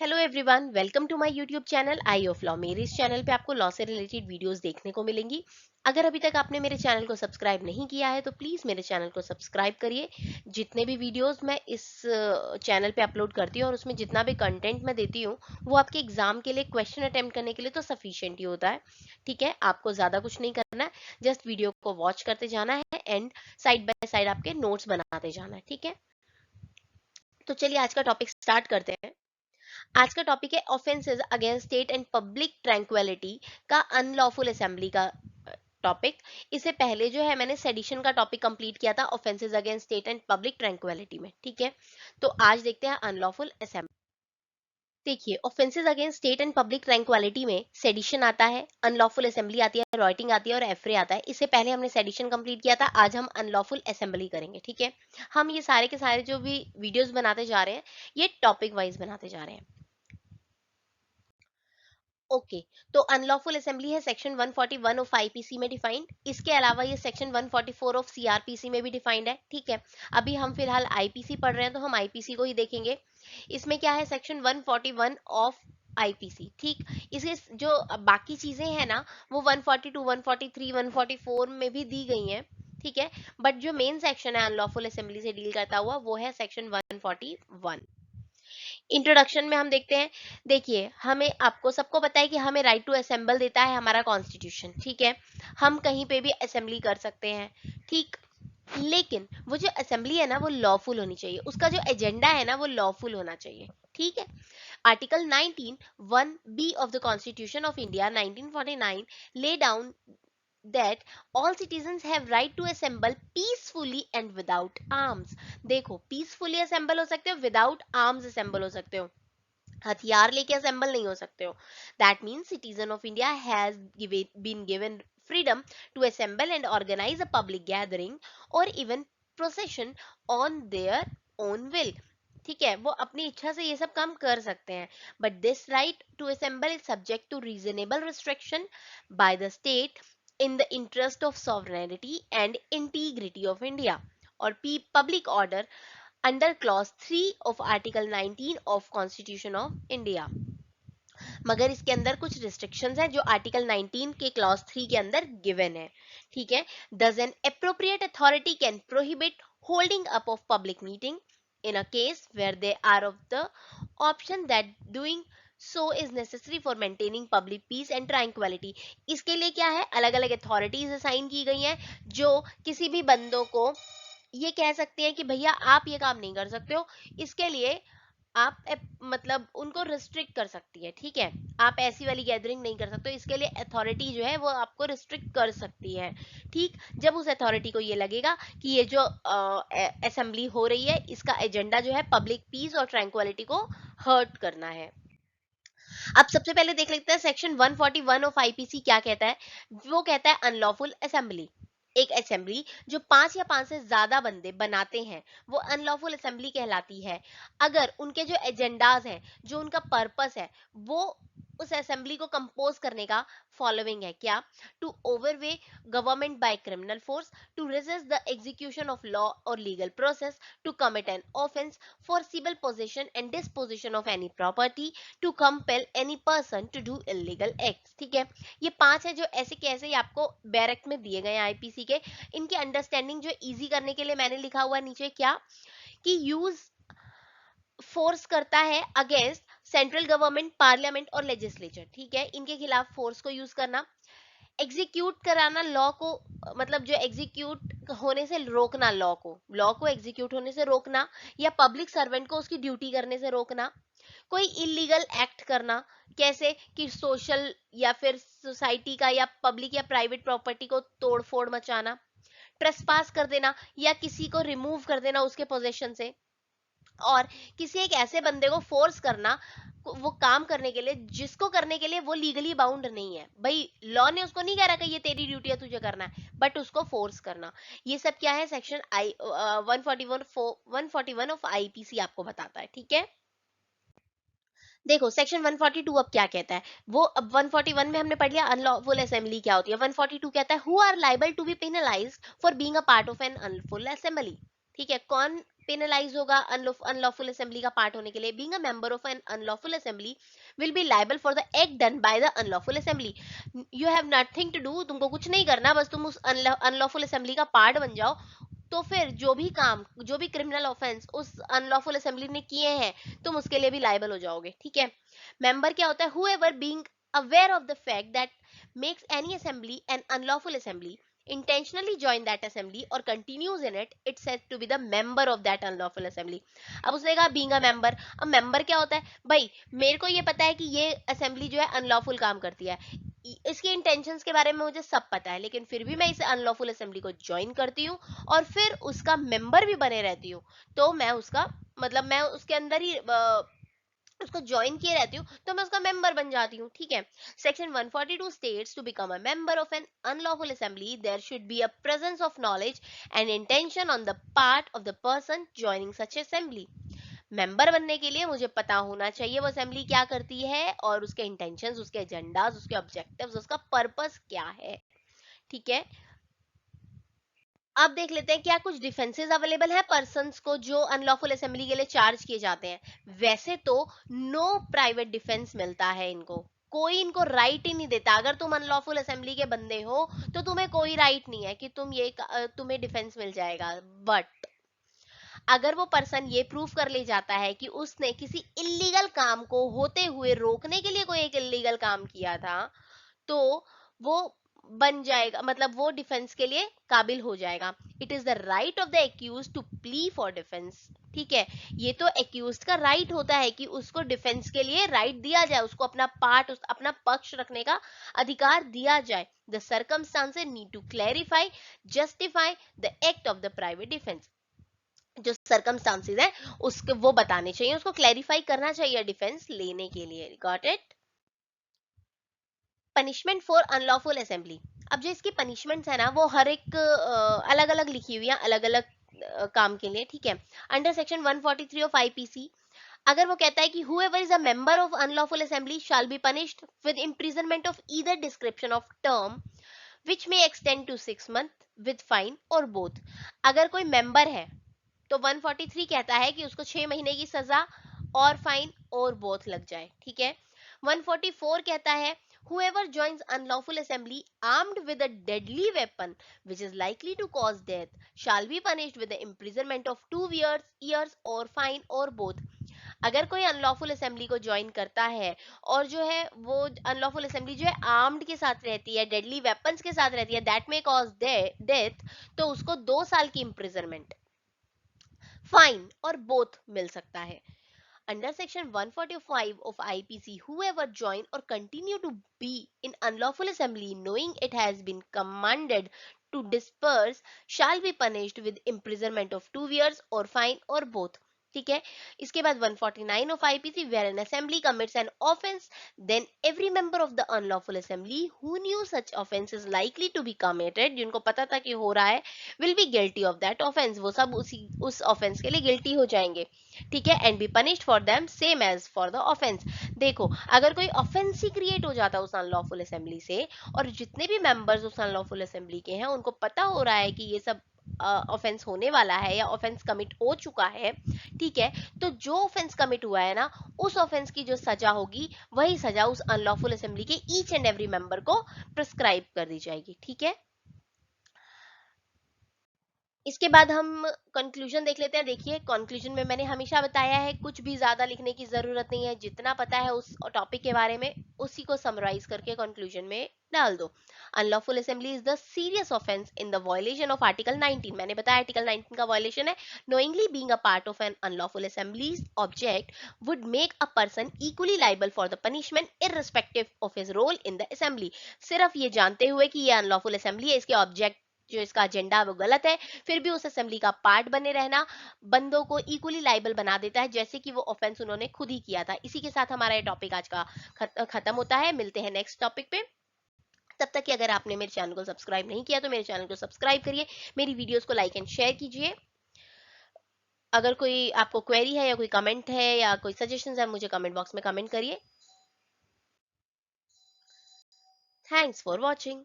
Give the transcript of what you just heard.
Hello everyone, welcome to my YouTube channel eye of law. मेरे इस channel पे आपको लॉ से रिलेटेड वीडियोस देखने को मिलेंगी। अगर अभी तक आपने मेरे चैनल को सब्सक्राइब नहीं किया है तो प्लीज मेरे चैनल को सब्सक्राइब करिए। जितने भी वीडियोस मैं इस चैनल पे अपलोड करती हूँ और उसमें जितना भी कंटेंट मैं देती हूँ वो आपके एग्जाम के लिए, क्वेश्चन अटेम्प्ट करने के लिए तो सफिशिएंट ही होता है। ठीक है, आपको ज्यादा कुछ नहीं करना है, जस्ट वीडियो को वॉच करते जाना है एंड साइड बाय साइड आपके नोट्स बनाते जाना है। ठीक है, तो चलिए आज का टॉपिक स्टार्ट करते हैं। आज का टॉपिक है offences against state and public tranquillity का अनलॉफुल असेंबली का टॉपिक। इससे पहले जो है मैंने सेडिशन का टॉपिक कंप्लीट किया था offences against state and public tranquillity में। ठीक है, तो आज देखते हैं अनलॉफुल असेंबली। देखिए, offences against state and public tranquillity में सेडिशन आता है, अनलॉफुल असेंबली आती है, रॉयटिंग आती है और एफरे आता है। इससे पहले हमने सेडिशन कंप्लीट किया था, आज हम अनलॉफुल असेंबली करेंगे। ठीक है, हम ये सारे के सारे जो भी वीडियोस बनाते जा रहे हैं ये टॉपिक वाइज बनाते जा रहे हैं। ओके, तो अनलॉफुल असेंबली है सेक्शन 141 ऑफ आईपीसी में डिफाइंड। इसके अलावा ये सेक्शन 144 ऑफ सीआरपीसी में भी डिफाइंड है। ठीक है, अभी हम फिलहाल आईपीसी पढ़ रहे हैं तो हम आईपीसी को ही देखेंगे। इसमें क्या है, सेक्शन 141 ऑफ आईपीसी। ठीक, इसके जो बाकी चीजें हैं ना वो 142, 143, 144 में भी दी गई हैं। ठीक है, बट जो मेन सेक्शन है अनलॉफुल असेंबली से डील करता हुआ वो है सेक्शन 141। इंट्रोडक्शन में हम देखते हैं। देखिए, हमें आपको सबको पता है कि हमें राइट टू असेंबल देता है हमारा कॉन्स्टिट्यूशन। ठीक है, हम कहीं पे भी असेंबली कर सकते हैं। ठीक, लेकिन वो जो असेंबली है ना वो लॉफुल होनी चाहिए, उसका जो एजेंडा है ना वो लॉफुल होना चाहिए। ठीक है, article 19 1 B of the constitution of India 1949 lay down that all citizens have right to assemble peacefully and without arms। देखो, पीसफुली असेंबल हो सकते हो, विदाउट आर्म्स असेंबल हो सकते हो, हथियार लेके असेंबल नहीं हो सकते हो। That means citizen of India has been given freedom to assemble and organize a public gathering or even procession on their own will। ठीक है, वो अपनी इच्छा से ये सब काम कर सकते हैं, but this right to assemble is subject to reasonable restriction by the state in the interest of sovereignty and integrity of India or public order under clause 3 of article 19 of constitution of India। मगर इसके अंदर कुछ restrictions हैं जो article 19 के clause 3 के अंदर given है। ठीक है, does an appropriate authority can prohibit holding up of public meeting in a case where they are of the option that doing so is necessary for maintaining public peace and tranquility। इसके लिए क्या है, अलग अलग authorities assign की गई हैं जो किसी भी बंदों को ये कह सकते हैं कि भैया आप ये काम नहीं कर सकते हो, इसके लिए आप मतलब उनको रिस्ट्रिक्ट कर सकती है। ठीक है, आप ऐसी वाली गैदरिंग नहीं कर सकते, इसके लिए अथॉरिटी जो है वो आपको रिस्ट्रिक्ट कर सकती है। ठीक, जब उस अथॉरिटी को ये लगेगा कि ये जो असेंबली हो रही है इसका एजेंडा जो है पब्लिक पीस और ट्रैंक्विलिटी को हर्ट करना है। अब सबसे पहले देख लेते हैं सेक्शन 141 ऑफ आईपीसी क्या कहता है। वो कहता है अनलॉफुल असेंबली, एक असेंबली जो 5 या 5 से ज्यादा बंदे बनाते हैं वो अनलॉफुल असेंबली कहलाती है अगर उनके जो एजेंडाज हैं, जो उनका पर्पस है, वो उस असेंबली को कंपोज करने का फॉलोइंग है। क्या, to overawe government by criminal force, to resist the execution of law और legal process, to commit an offence, forcible possession and disposition of any property, to compel any person to do illegal acts। ठीक है, ये 5 है जो ऐसे कैसे ही आपको barrack में दिए गए आईपीसी के। इनकी अंडरस्टैंडिंग जो इजी करने के लिए मैंने लिखा हुआ नीचे क्या, कि यूज फोर्स करता है अगेंस्ट सेंट्रल गवर्नमेंट, पार्लियामेंट और लेजिस्लेचर। ठीक है, इनके खिलाफ फोर्स को यूज करना, एग्जीक्यूट कराना लॉ को, मतलब जो एग्जीक्यूट होने से रोकना, लॉ को एग्जीक्यूट होने से रोकना, या पब्लिक सर्वेंट को उसकी ड्यूटी करने से रोकना, कोई इलीगल एक्ट करना, कैसे कि सोशल या फिर सोसाइटी का या पब्लिक या प्राइवेट प्रॉपर्टी को तोड़फोड़ मचाना, ट्रेसपास कर देना या किसी को रिमूव कर देना उसके पोजेशन से, और किसी एक ऐसे बंदे को फोर्स करना वो काम करने के लिए जिसको करने के लिए वो लीगली बाउंड नहीं है। भाई लॉ ने उसको नहीं कह रहा कि ये तेरी ड्यूटी है तुझे करना है, बट उसको फोर्स करना। ये सब क्या है, सेक्शन आई 141 ऑफ आईपीसी आपको बताता है। ठीक है, देखो सेक्शन 142 अब क्या कहता है, वो अब 141 में हमने पढ़ लिया अनलॉफुल असेंबली क्या होती है। 142 कहता है who are liable to be penalised for being a part of an unlawful assembly. ठीक है, कौन पेनलाइज होगा अनलॉफुल असेंबली का पार्ट होने के लिए. Being a member of an unlawful assembly will be liable for the act done by the unlawful assembly. You have nothing to do, तुमको कुछ नहीं करना, बस तुम उस अनलॉफुल असेंबली का पार्ट बन जाओ. तो फिर जो भी काम, जो भी क्रिमिनल ऑफेंस उस अनलॉफुल असेंबली ने किए हैं, तुम उसके लिए भी लायबल हो जाओगे. ठीक है. मेंबर क्या होता है? Whoever being aware of the fact that makes any assembly an unlawful assembly, intentionally join that assembly or continues in it, it's said to be the member of that unlawful assembly. अब उसने कहा being a member. अब member क्या होता है भाई? मेरे को ये पता है कि ये assembly जो है unlawful काम करती है, इसके इंटेंशंस के बारे में मुझे सब पता है, लेकिन फिर भी मैं इस अनलॉफुल असेंबली को ज्वाइन करती हूँ और फिर उसका मेंबर भी बने रहती हूँ. तो मैं उसका मतलब मैं उसके अंदर ही उसको ज्वाइन किए रहती हूँ, तो मैं उसका मेंबर बन जाती हूँ. ठीक है. Section 142 states to become a member of an unlawful assembly there should be a presence of knowledge and intention on the part of the person joining such assembly. Member बनने के लिए मुझे पता होना चाहिए वो असेंबली क्या करती है और उसके इंटेंशंस, उसके एजेंडाज, उसके ऑब्जेक्टिव्स, उसका पर्पस क्या है. ठीक है. अब देख लेते हैं क्या कुछ डिफेंसेस अवेलेबल है पर्संस को जो अनलॉफुल असेंबली के लिए चार्ज किए जाते हैं. वैसे तो नो प्राइवेट डिफेंस मिलता है इनको, कोई इनको राइट ही नहीं देता. अगर तुम अनलॉफुल असेंबली के बंदे हो तो तुम्हें कोई राइट नहीं है कि तुम्हें डिफेंस मिल जाएगा. बट अगर वो पर्सन ये प्रूव कर ले जाता है कि उसने किसी इलीगल काम को होते हुए रोकने के लिए कोई एक इलीगल काम किया था, तो वो बन जाएगा, मतलब वो डिफेंस के लिए काबिल हो जाएगा. It is the right of the accused to plea for defence. ठीक है. ये तो एक्यूज का राइट होता है कि उसको डिफेंस के लिए राइट दिया जाए, उसको अपना पार्ट, अपना पक्ष रखने का अधिकार दिया जाए. The circumstances need to clarify, justify the act of the private defence. जो सर्कमस्टांसेस है उसके वो बताने चाहिए, उसको क्लैरिफाई करना चाहिए डिफेंस लेने के लिए. Got it. Punishment for unlawful assembly. अब जो इसकी पनिशमेंट्स है ना वो हर एक अलग अलग लिखी हुई है, अलग अलग काम के लिए. ठीक है. अंडर सेक्शन 143 ऑफ आईपीसी अगर वो कहता है कि whoever is a member of unlawful assembly shall be punished with imprisonment of either description of term which may extend to 6 months with fine or both. अगर कोई मेंबर है तो 143 कहता है कि उसको 6 महीने की सजा और फाइन और बोथ लग जाए. ठीक है. 144 कहता है whoever joins unlawful assembly armed with a deadly weapon which is likely to cause death shall be punished with the imprisonment of 2 years or fine or both. अगर कोई अनलॉफुल असेंबली को ज्वाइन करता है और जो है वो अनलॉफुल असेंबली जो है आर्म्ड के साथ रहती है, डेडली वेपन्स के साथ रहती है, दैट मे कॉज डेथ, तो उसको 2 साल की इम्प्रिजनमेंट, फाइन और बोथ मिल सकता है. Under Section 145 of IPC, whoever join or continue to be in unlawful assembly knowing it has been commanded to disperse shall be punished with imprisonment of 2 years or fine or both. ठीक है. इसके बाद 149 of IPC, where an assembly commits an offense, then every member of the unlawful assembly who knew such offense is likely to be committed, जिनको पता था कि हो रहा है, will be guilty of that offense. वो सब उस offense के लिए guilty हो जाएंगे. ठीक है. And be punished for them same as for the offence. देखो अगर कोई ऑफेंस ही क्रिएट हो जाता है उस अनलॉफुल असेंबली से और जितने भी मेंबर्स उस अनलॉफुल असेंबली के हैं उनको पता हो रहा है कि ये सब ऑफेंस होने वाला है या ऑफेंस कमिट हो चुका है, ठीक है, तो जो ऑफेंस कमिट हुआ है ना उस ऑफेंस की जो सजा होगी वही सजा उस अनलॉफुल असेंबली के ईच एंड एवरी मेंबर को प्रिस्क्राइब कर दी जाएगी. ठीक है. इसके बाद हम कंक्लूजन देख लेते हैं. देखिए कंक्लूजन में मैंने हमेशा बताया है कुछ भी ज्यादा लिखने की जरूरत नहीं है, जितना पता है उस टॉपिक के बारे में उसी को समराइज करके कंक्लूजन में डाल दो. Unlawful assembly is the serious offence in the violation of article 19. मैंने बताया आर्टिकल 19 का वायलेशन है. Knowingly being a part of an unlawful assembly's object would make a person equally liable for the punishment irrespective of his role in the assembly. सिर्फ ये जानते हुए कि ये अनलॉफुल असेंबली है, इसके ऑब्जेक्ट जो इसका एजेंडा वो गलत है, फिर भी उस असेंबली का पार्ट बने रहना बंदों को इक्वली लाइबल बना देता है जैसे कि वो ऑफेंस उन्होंने खुद ही किया था. इसी के साथ हमारा ये टॉपिक आज का खत्म होता है. मिलते हैं नेक्स्ट टॉपिक पे. तब तक कि अगर आपने मेरे चैनल को सब्सक्राइब नहीं किया तो मेरे चैनल को सब्सक्राइब करिए, मेरी वीडियोस को लाइक एंड शेयर कीजिए. अगर कोई आपको क्वेरी है या कोई कमेंट है या कोई सजेशन है मुझे कमेंट बॉक्स में कमेंट करिए. Thanks for watching.